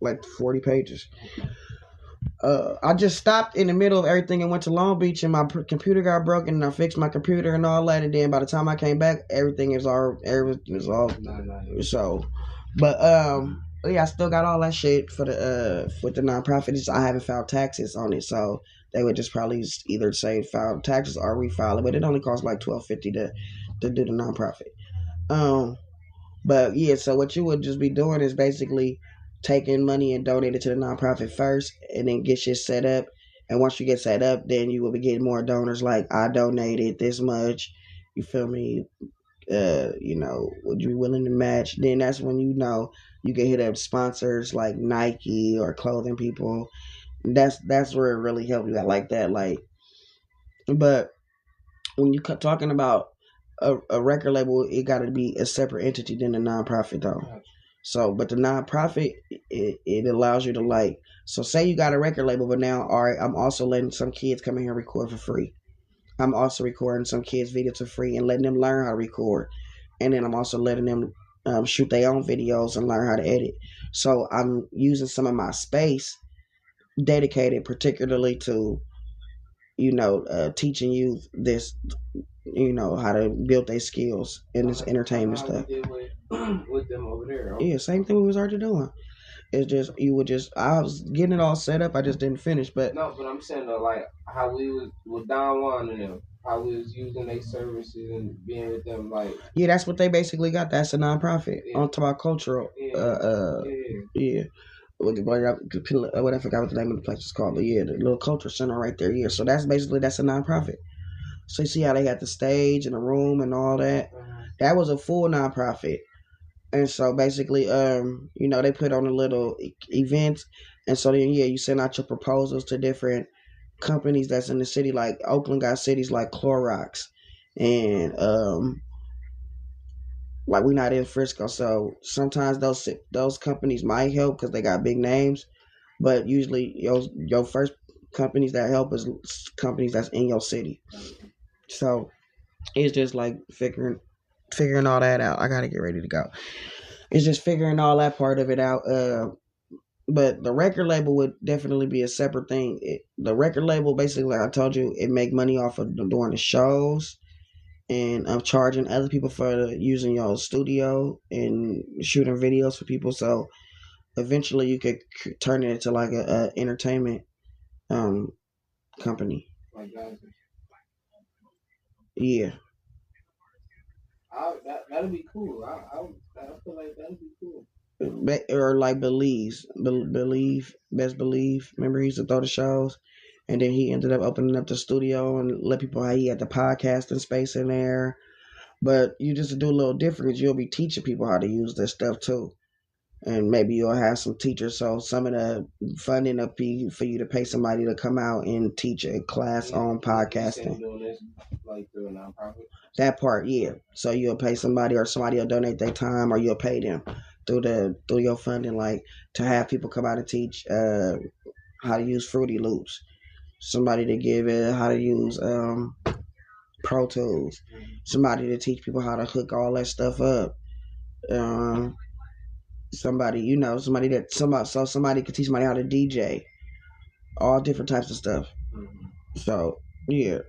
Like 40 pages. I just stopped in the middle of everything and went to Long Beach and my computer got broken and I fixed my computer and all that, and then by the time I came back everything was all so, but yeah, I still got all that shit for the with the nonprofit. I haven't filed taxes on it, so they would just probably either say file taxes or refile it, but it only costs like $12.50 to do the nonprofit. But yeah, so what you would just be doing is basically taking money and donate it to the nonprofit first and then get shit set up. And once you get set up, then you will be getting more donors like, I donated this much. You feel me? Would you be willing to match? Then that's when you can hit up sponsors like Nike or clothing people. That's where it really helps you out like that. But when you talking about a record label, it got to be a separate entity than a nonprofit though. So, but the nonprofit, it allows you to so say you got a record label, but now, all right, I'm also letting some kids come in here and record for free. I'm also recording some kids' videos for free and letting them learn how to record. And then I'm also letting them shoot their own videos and learn how to edit. So I'm using some of my space dedicated particularly to, teaching youth this, how to build their skills in this entertainment stuff. With them over there. Yeah, same thing we was already doing. It's just I was getting it all set up. I just didn't finish. But no, but I'm saying though, how we was with Don Juan and them, how we was using their services and being with them, yeah, that's what they basically got. That's a nonprofit. Yeah. On top of cultural. Yeah. I forgot what the name of the place is called, but yeah, the little culture center right there. Yeah, so that's a nonprofit. So you see how they got the stage and the room and all that. That was a full nonprofit. And so basically, they put on a little events, and so then you send out your proposals to different companies that's in the city. Like Oakland got cities like Clorox, and like we're not in Frisco, so sometimes those companies might help because they got big names, but usually your first companies that help is companies that's in your city. So it's just like figuring all that out. I gotta get ready to go. It's just figuring all that part of it out. But the record label would definitely be a separate thing. The record label, basically, like I told you, it make money off of doing the shows and of charging other people for using your studio and shooting videos for people. So eventually, you could turn it into like a entertainment company. Yeah. That'd be cool. I feel like that'd be cool. Or like Believe. Best Believe. Remember, he used to throw the shows, and then he ended up opening up the studio and let people. He had the podcasting space in there, but you just do a little different. Because you'll be teaching people how to use this stuff too, and maybe you'll have some teachers. So some of the funding will be for you to pay somebody to come out and teach a class on podcasting. Like through a nonprofit. That part, yeah. So you'll pay somebody, or somebody will donate their time, or you'll pay them through your funding, like to have people come out and teach how to use Fruity Loops. Somebody to give it how to use Pro Tools. Somebody to teach people how to hook all that stuff up. Somebody could teach somebody how to DJ. All different types of stuff. So yeah,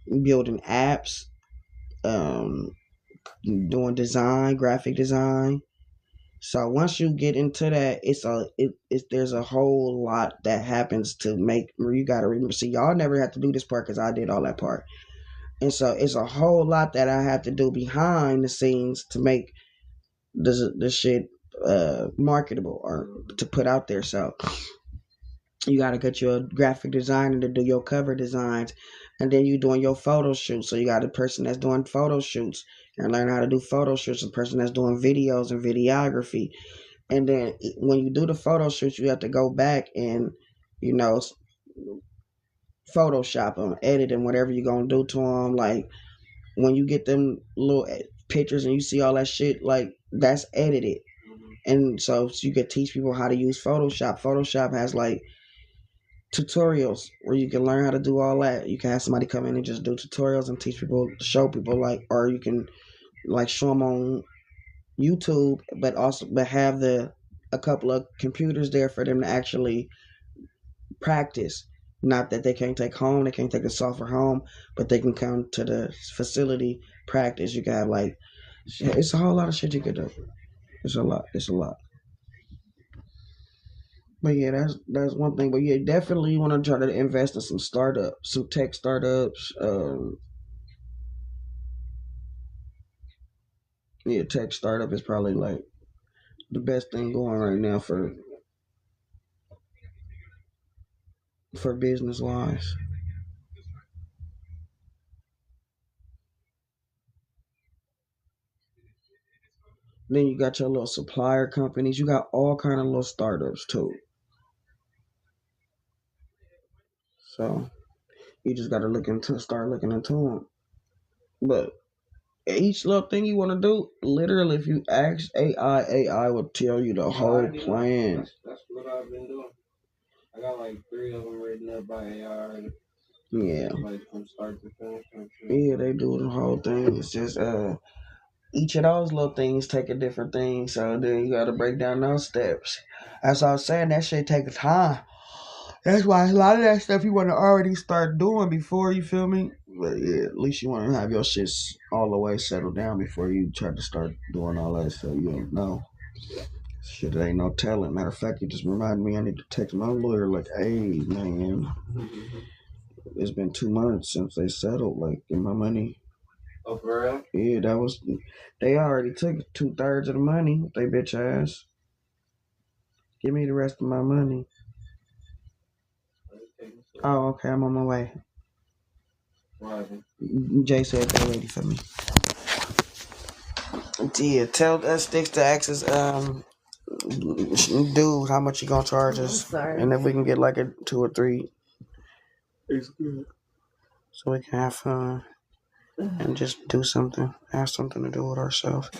building apps, doing design, graphic design. So once you get into that, there's a whole lot that happens to make. You got to remember. See, y'all never have to do this part because I did all that part, and so it's a whole lot that I have to do behind the scenes to make this shit marketable or to put out there. So you got to get your graphic designer to do your cover designs, and then you doing your photo shoots. So you got a person that's doing photo shoots and learn how to do photo shoots. A person that's doing videos and videography. And then when you do the photo shoots, you have to go back and, Photoshop them, edit them, whatever you're going to do to them. Like when you get them little pictures and you see all that shit, like that's edited. And so you could teach people how to use Photoshop. Photoshop has like tutorials where you can learn how to do all that. You can have somebody come in and just do tutorials and teach people, show people, like, or you can like show them on YouTube, but have a couple of computers there for them to actually practice. Not that they can't take the software home, but they can come to the facility, practice. You can have like, it's a whole lot of shit you could do. It's a lot. But yeah, that's one thing. But yeah, definitely you want to try to invest in some tech startups. Tech startup is probably like the best thing going right now for business wise. Then you got your little supplier companies. You got all kind of little startups too. So you just got to start looking into them. But each little thing you want to do, literally, if you ask AI will tell you the whole plan. That's what I've been doing. I got like 3 of them written up by AI already. Yeah. Like from start to finish. Yeah, they do the whole thing. It's just each of those little things take a different thing. So then you got to break down those steps. As I was saying, that shit takes time. That's why a lot of that stuff you want to already start doing before, you feel me? But yeah, at least you want to have your shit all the way settled down before you try to start doing all that, so you don't know. Shit, it ain't no telling. Matter of fact, you just reminded me I need to text my lawyer like, hey, man, it's been 2 months since they settled, like, get my money. Oh, for real? Yeah, they already took 2/3 of the money, they bitch ass. Give me the rest of my money. Oh, okay. I'm on my way. Jay said they're ready for me. Yeah, tell us Sticks to ask us, dude, how much you gonna charge us? And if we can get like a 2 or 3. It's good. So we can have fun and just do something. Have something to do with ourselves.